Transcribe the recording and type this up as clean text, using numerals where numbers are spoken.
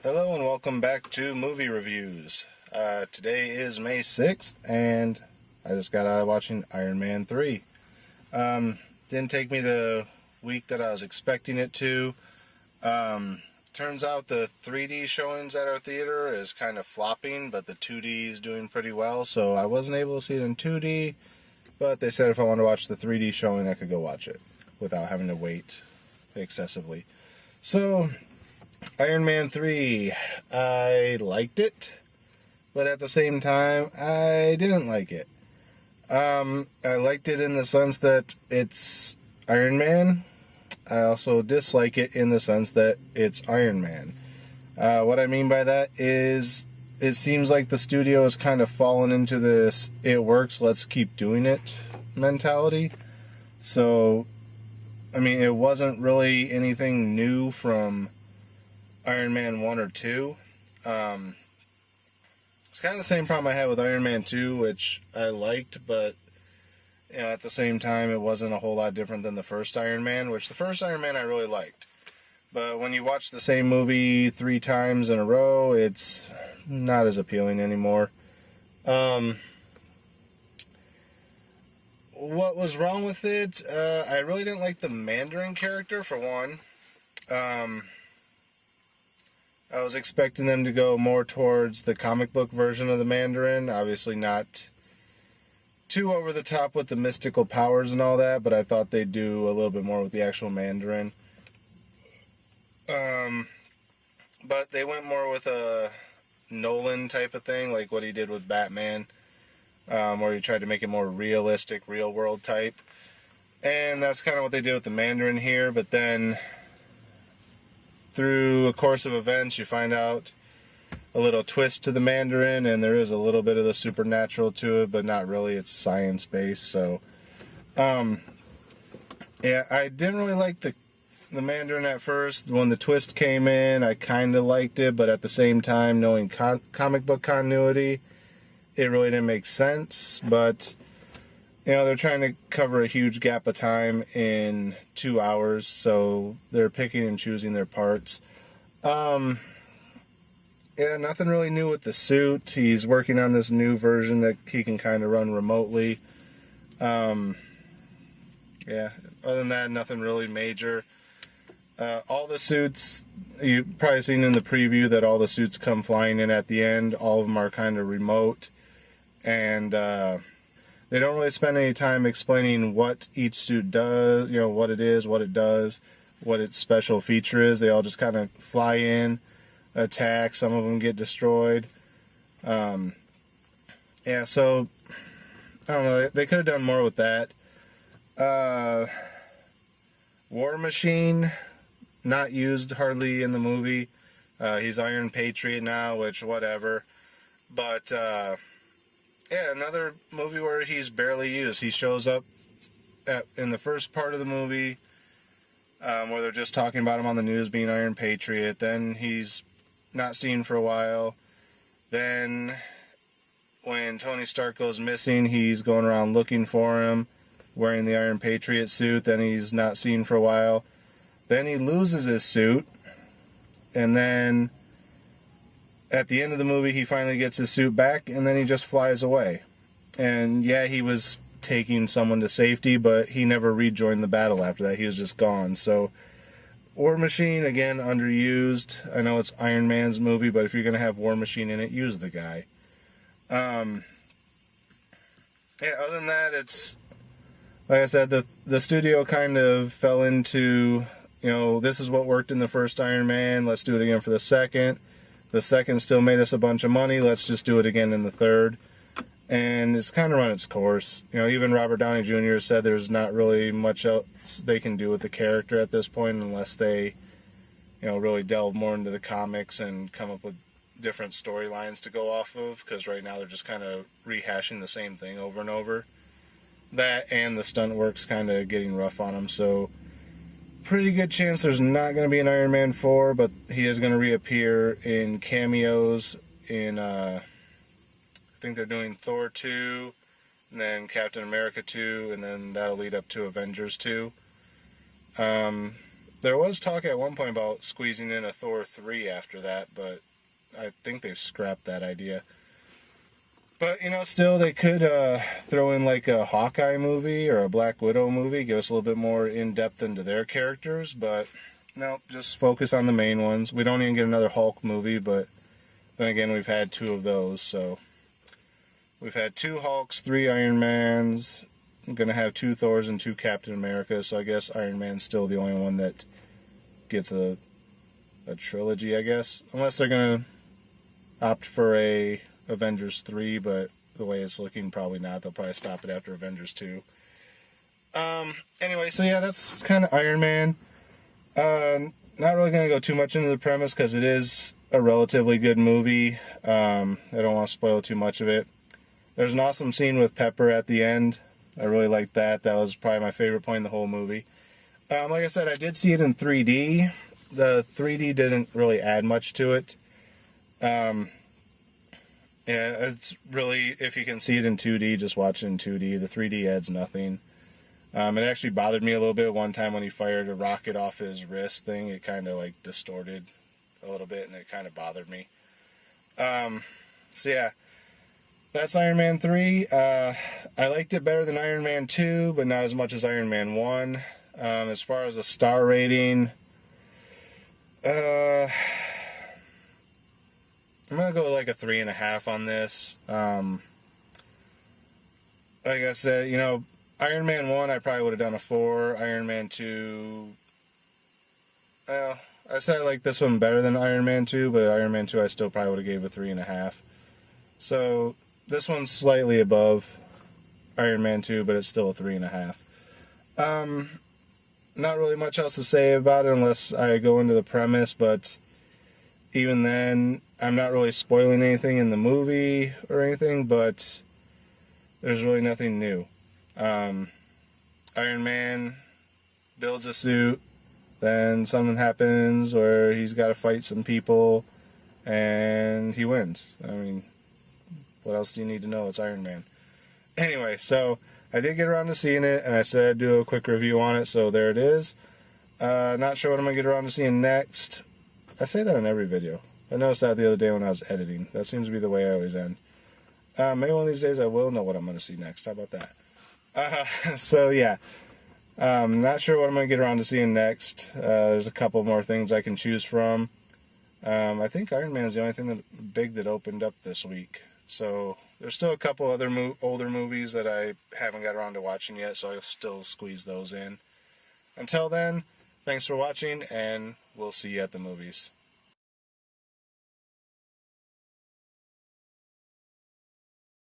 Hello and welcome back to Movie Reviews. Today is May 6th and I just got out of watching Iron Man 3. Didn't take me the week that I was expecting it to. Turns out the 3D showings at our theater is kind of flopping, but the 2D is doing pretty well, so I wasn't able to see it in 2D, but they said if I wanted to watch the 3D showing I could go watch it without having to wait excessively. So, Iron Man 3, I liked it, but at the same time, I didn't like it. I liked it in the sense that it's Iron Man. I also dislike it in the sense that it's Iron Man. What I mean by that is it seems like the studio has kind of fallen into this "it works, let's keep doing it" mentality. So, I mean, it wasn't really anything new from Iron Man 1 or 2. It's kind of the same problem I had with Iron Man 2, which I liked, but at the same time, it wasn't a whole lot different than the first Iron Man, which the first Iron Man I really liked. But when you watch the same movie 3 times in a row, it's not as appealing anymore. What was wrong with it? I really didn't like the Mandarin character, for one. I was expecting them to go more towards the comic book version of the Mandarin. Obviously not too over the top with the mystical powers and all that, but I thought they'd do a little bit more with the actual Mandarin. But they went more with a Nolan type of thing, like what he did with Batman, where he tried to make it more realistic, real world type. And that's kind of what they did with the Mandarin here, but then through a course of events, you find out a little twist to the Mandarin, and there is a little bit of the supernatural to it, but not really. It's science-based, so... yeah, I didn't really like the Mandarin at first. When the twist came in, I kind of liked it, but at the same time, knowing comic book continuity, it really didn't make sense, but... they're trying to cover a huge gap of time in 2 hours, so they're picking and choosing their parts. Yeah, nothing really new with the suit. He's working on this new version that he can kind of run remotely. Yeah, other than that, nothing really major. All the suits, you've probably seen in the preview that all the suits come flying in at the end. All of them are kind of remote, and... they don't really spend any time explaining what each suit does, what it is, what it does, what its special feature is. They all just kind of fly in, attack. Some of them get destroyed. Yeah, so, I don't know. They could have done more with that. War Machine, not used hardly in the movie. He's Iron Patriot now, which, whatever. But, yeah, another movie where he's barely used. He shows up in the first part of the movie where they're just talking about him on the news being Iron Patriot. Then he's not seen for a while. Then when Tony Stark goes missing, he's going around looking for him, wearing the Iron Patriot suit. Then he's not seen for a while. Then he loses his suit. And then... at the end of the movie, he finally gets his suit back, and then he just flies away. And yeah, he was taking someone to safety, but he never rejoined the battle after that. He was just gone. So, War Machine, again, underused. I know it's Iron Man's movie, but if you're going to have War Machine in it, use the guy. Yeah, other than that, it's... like I said, the studio kind of fell into, this is what worked in the first Iron Man, let's do it again for the second. The second still made us a bunch of money. Let's just do it again in the third. And it's kind of run its course. Even Robert Downey Jr. said there's not really much else they can do with the character at this point unless they, really delve more into the comics and come up with different storylines to go off of. Because right now they're just kind of rehashing the same thing over and over. That and the stunt work's kind of getting rough on them. So... pretty good chance there's not going to be an Iron Man 4, but he is going to reappear in cameos in, I think they're doing Thor 2, and then Captain America 2, and then that'll lead up to Avengers 2. There was talk at one point about squeezing in a Thor 3 after that, but I think they've scrapped that idea. But, you know, still they could throw in like a Hawkeye movie or a Black Widow movie, give us a little bit more in-depth into their characters, but no, just focus on the main ones. We don't even get another Hulk movie, but then again, we've had 2 of those, so we've had 2 Hulks, 3 Iron Mans. I'm going to have 2 Thors and 2 Captain America, so I guess Iron Man's still the only one that gets a trilogy, I guess. Unless they're going to opt for a Avengers 3, but the way it's looking, probably not. They'll probably stop it after Avengers 2. Anyway, so yeah, that's kind of Iron Man. Not really going to go too much into the premise because it is a relatively good movie. I don't want to spoil too much of it. There's an awesome scene with Pepper at the end. I really liked that. That was probably my favorite point in the whole movie. Like I said, I did see it in 3D. The 3D didn't really add much to it. Yeah, it's really, if you can see it in 2D, just watch it in 2D. The 3D adds nothing. It actually bothered me a little bit one time when he fired a rocket off his wrist thing. It kind of like distorted a little bit, and it kind of bothered me. So yeah, that's Iron Man 3. I liked it better than Iron Man 2, but not as much as Iron Man 1. As far as a star rating, I'm going to go with like a 3.5 on this. Like I said, you know, Iron Man 1, I probably would have done a 4. Iron Man 2, well, I said I like this one better than Iron Man 2, but Iron Man 2 I still probably would have gave a 3.5. So this one's slightly above Iron Man 2, but it's still a 3.5. Not really much else to say about it unless I go into the premise, but even then, I'm not really spoiling anything in the movie or anything, but there's really nothing new. Iron Man builds a suit, then something happens where he's got to fight some people, and he wins. I mean, what else do you need to know? It's Iron Man. Anyway, so I did get around to seeing it, and I said I'd do a quick review on it, so there it is. Not sure what I'm going to get around to seeing next. I say that in every video. I noticed that the other day when I was editing. That seems to be the way I always end. Maybe one of these days I will know what I'm going to see next. How about that? So yeah, not sure what I'm going to get around to seeing next. There's a couple more things I can choose from. I think Iron Man's the only thing big that opened up this week. So there's still a couple other older movies that I haven't got around to watching yet, so I'll still squeeze those in. Until then, thanks for watching, and we'll see you at the movies.